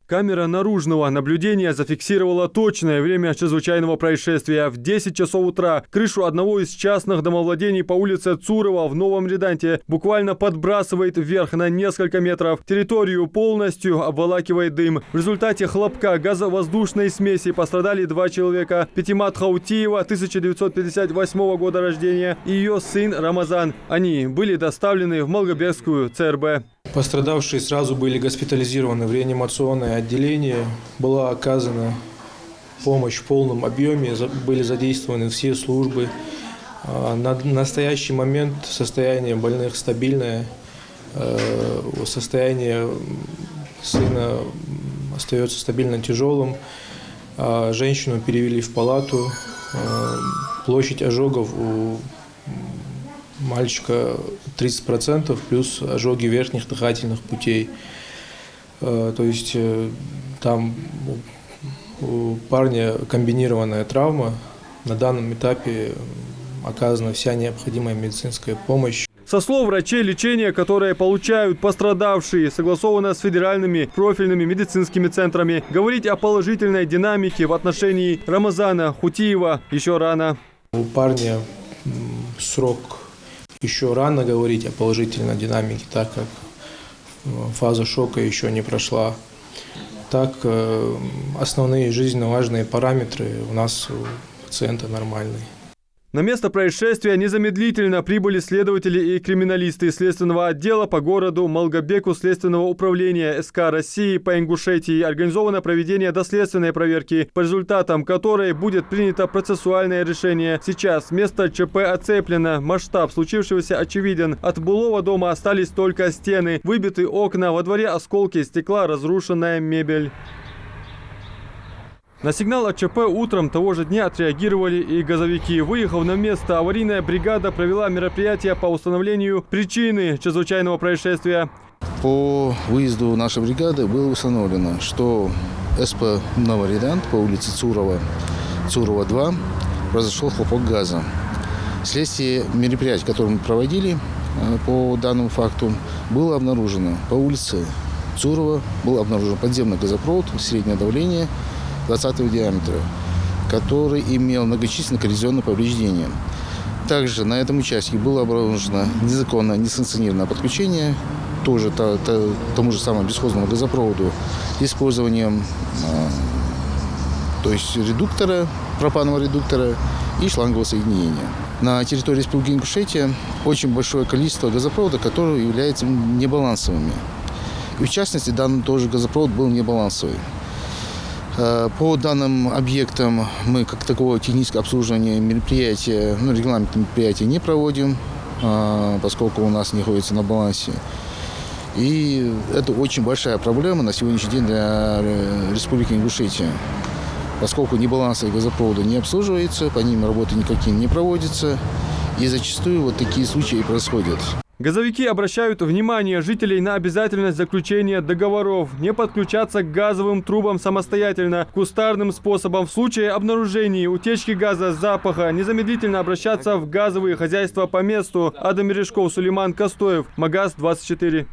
Камера наружного наблюдения зафиксировала точное время чрезвычайного происшествия. В 10 часов утра крышу одного из частных домовладений по улице Цурова в Новом Реданте буквально подбрасывает вверх на несколько метров. Территорию полностью обволакивает дым. В результате хлопка газовоздушной смеси пострадали 2 человека. Петимат Хаутиева, 1958 года рождения, и ее сын Рамазан. Они были доставлены в Малгобекскую ЦРБ. Пострадавшие сразу были госпитализированы в реанимационное отделение. Была оказана помощь в полном объеме, были задействованы все службы. На настоящий момент состояние больных стабильное, состояние сына остается стабильно тяжелым. Женщину перевели в палату. Площадь ожогов у мальчика 30%, плюс ожоги верхних дыхательных путей. То есть там у парня комбинированная травма. На данном этапе оказана вся необходимая медицинская помощь. Со слов врачей, лечение, которое получают пострадавшие, согласовано с федеральными профильными медицинскими центрами. Говорить о положительной динамике в отношении Рамазана Хутиева еще рано. У парня срок еще рано говорить о положительной динамике, так как фаза шока еще не прошла. Так, основные жизненно важные параметры у нас у пациента нормальные. На место происшествия незамедлительно прибыли следователи и криминалисты Следственного отдела по городу Малгобеку Следственного управления СК России по Ингушетии. Организовано проведение доследственной проверки, по результатам которой будет принято процессуальное решение. Сейчас место ЧП оцеплено. Масштаб случившегося очевиден. От былого дома остались только стены, выбиты окна, во дворе осколки стекла, разрушенная мебель. На сигнал о ЧП утром того же дня отреагировали и газовики. Выехав на место, аварийная бригада провела мероприятия по установлению причины чрезвычайного происшествия. По выезду нашей бригады было установлено, что СП Новый Редант по улице Цурова 2, произошел хлопок газа. Вследствие мероприятий, которые мы проводили по данному факту, было обнаружено по улице Цурова был обнаружен подземный газопровод среднего давления 20 диаметра, который имел многочисленные коррозионные повреждения. Также на этом участке было обнаружено незаконное, несанкционированное подключение тоже тому же самому бесхозному газопроводу с использованием редуктора, пропанового редуктора и шлангового соединения. На территории Республики Ингушетия очень большое количество газопроводов, которые являются небалансовыми. И в частности, данный тоже газопровод был небалансовый. По данным объектам мы как такового технического обслуживания мероприятия, регламентные мероприятия не проводим, поскольку у нас не находится на балансе. И это очень большая проблема на сегодняшний день для Республики Ингушетия, поскольку небалансовые газопроводы не обслуживаются, по ним работы никакие не проводятся, и зачастую вот такие случаи происходят. Газовики обращают внимание жителей на обязательность заключения договоров, не подключаться к газовым трубам самостоятельно, кустарным способом. В случае обнаружения утечки газа, запаха, незамедлительно обращаться в газовые хозяйства по месту. Адам Мережков, Сулейман Костоев, МАГАЗ 24.